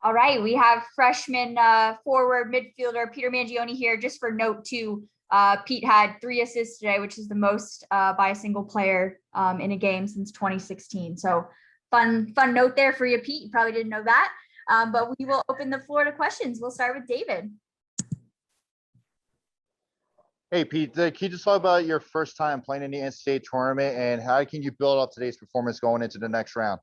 All right, we have freshman forward midfielder Peter Mangione here. Just for note too, Pete had 3 assists today, which is the most by a single player in a game since 2016. So fun note there for you, Pete. You probably didn't know that. But we will open the floor to questions. We'll start with David. Hey, Pete, can you just talk about your first time playing in the NCAA tournament and how can you build up today's performance going into the next round?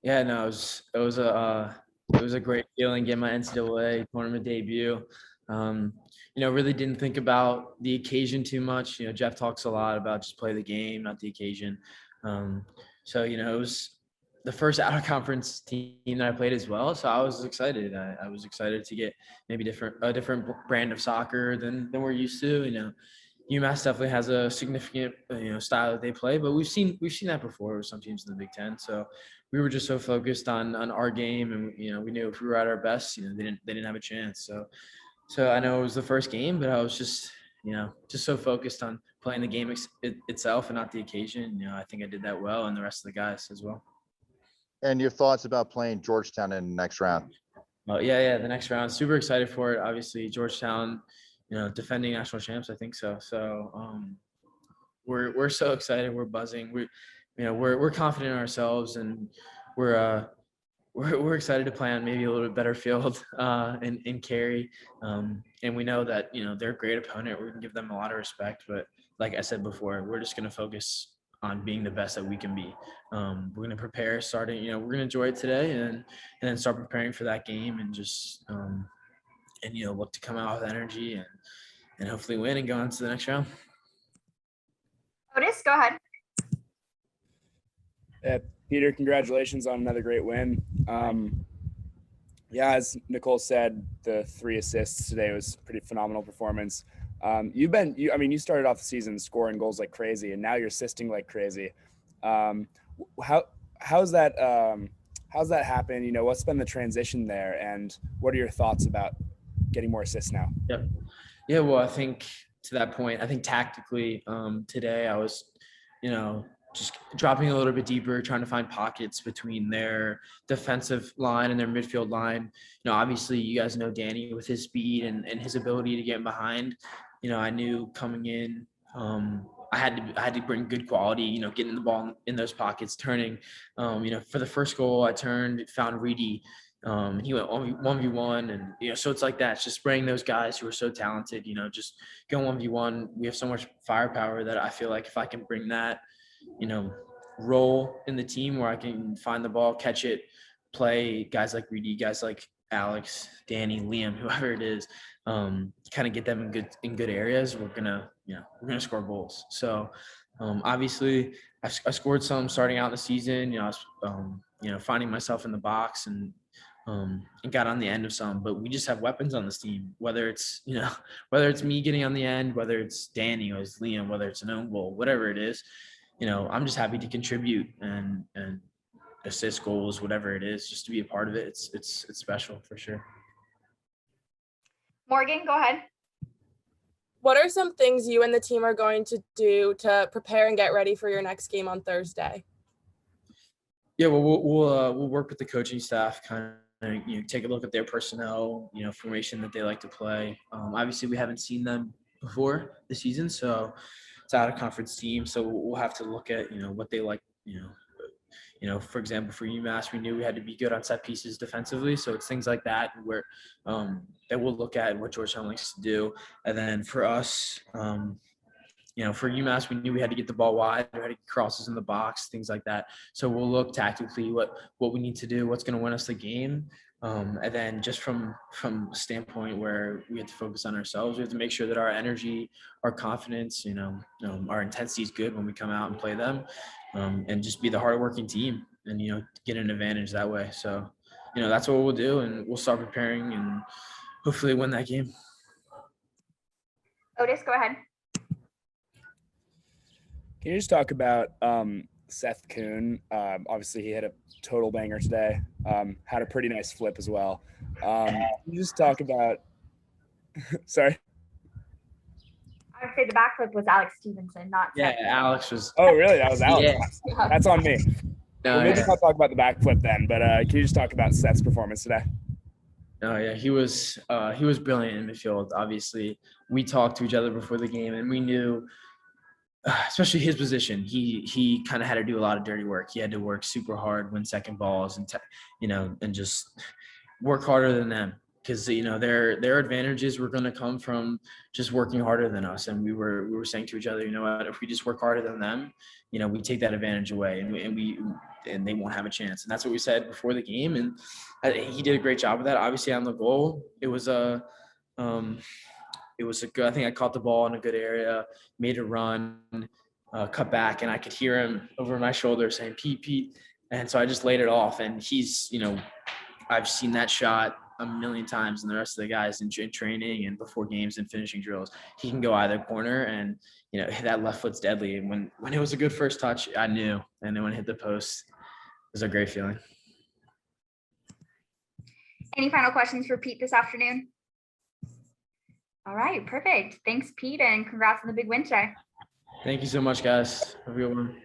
Yeah, no, it was a great feeling getting my NCAA tournament debut. Really didn't think about the occasion too much. Jeff talks a lot about just play the game, not the occasion. It was the first out of conference team that I played as well. So I was excited. I was excited to get maybe a different brand of soccer than we're used to. UMass definitely has a significant style that they play, but we've seen that before with some teams in the Big Ten. So we were just so focused on our game, and we knew if we were at our best, they didn't have a chance. So I know it was the first game, but I was just so focused on playing the game itself and not the occasion. I think I did that well, and the rest of the guys as well. And your thoughts about playing Georgetown in the next round? Oh yeah, the next round. Super excited for it. Obviously, Georgetown, defending national champs. I think so. So we're so excited. We're buzzing. We're confident in ourselves, and we're excited to play on maybe a little bit better field in Cary. And we know that they're a great opponent. We're gonna give them a lot of respect. But like I said before, we're just gonna focus on being the best that we can be. We're gonna prepare starting. We're gonna enjoy it today, and then start preparing for that game, and just look to come out with energy and hopefully win and go on to the next round. Otis, go ahead. Yeah, Peter, congratulations on another great win. As Nicole said, the 3 assists today was a pretty phenomenal performance. You started off the season scoring goals like crazy, and now you're assisting like crazy. How's that happen? What's been the transition there, and what are your thoughts about getting more assists now? Yep. Yeah, well, I think to that point, I think tactically today I was, just dropping a little bit deeper, trying to find pockets between their defensive line and their midfield line. Obviously you guys know Danny with his speed and his ability to get behind. I knew coming in, I had to bring good quality, getting the ball in those pockets, turning. For the first goal, I turned, found Reedy. He went 1v1, and so it's like that. It's just spraying those guys who are so talented. Just go 1v1. We have so much firepower that I feel like if I can bring that, role in the team where I can find the ball, catch it, play guys like Reedy, guys like Alex, Danny, Liam, whoever it is, kind of get them in good areas. We're gonna score goals. So obviously I scored some starting out in the season. I was finding myself in the box and got on the end of some, but we just have weapons on this team, whether it's me getting on the end, whether it's Danny or it's Liam, whether it's an own goal, whatever it is. I'm just happy to contribute and assist goals, whatever it is, just to be a part of it. It's special for sure. Morgan, go ahead. What are some things you and the team are going to do to prepare and get ready for your next game on Thursday? Yeah, well, we'll work with the coaching staff, kind of take a look at their personnel, formation that they like to play. Obviously, we haven't seen them before the season, so it's out of conference team. So we'll have to look at what they like. For example, for UMass, we knew we had to be good on set pieces defensively. So it's things like that where that we'll look at what Georgetown likes to do. And then for us, for UMass, we knew we had to get the ball wide, we had to get crosses in the box, things like that. So we'll look tactically what we need to do, what's going to win us the game. And then just from a standpoint where we have to focus on ourselves, we have to make sure that our energy, our confidence, our intensity is good when we come out and play them, and just be the hardworking team and, get an advantage that way. So, that's what we'll do, and we'll start preparing and hopefully win that game. Otis, go ahead. Can you just talk about Seth Kuhn? Obviously, he had a total banger today. Had a pretty nice flip as well. Can you just talk about – sorry? I would say the backflip was Alex Stevenson, not Yeah, Seth. Alex was – Oh, really? That was Alex. Yeah. That's on me. Well, maybe not talk about the backflip then, but can you just talk about Seth's performance today? Oh yeah, he was brilliant in midfield. Obviously, we talked to each other before the game, and we knew, especially his position, he kind of had to do a lot of dirty work. He had to work super hard, win second balls, and and just work harder than them, because their advantages were going to come from just working harder than us. And we were saying to each other, you know what, if we just work harder than them, we take that advantage away, and they won't have a chance. And that's what we said before the game, and he did a great job of that. Obviously, on the goal, it was a good, I think I caught the ball in a good area, made a run, cut back, and I could hear him over my shoulder saying, Pete. And so I just laid it off. And he's, I've seen that shot a million times, and the rest of the guys in training and before games and finishing drills. He can go either corner, and, that left foot's deadly. And when it was a good first touch, I knew. And then when it hit the post, it was a great feeling. Any final questions for Pete this afternoon? All right, perfect. Thanks, Pete, and congrats on the big win today. Thank you so much, guys. Have a good one.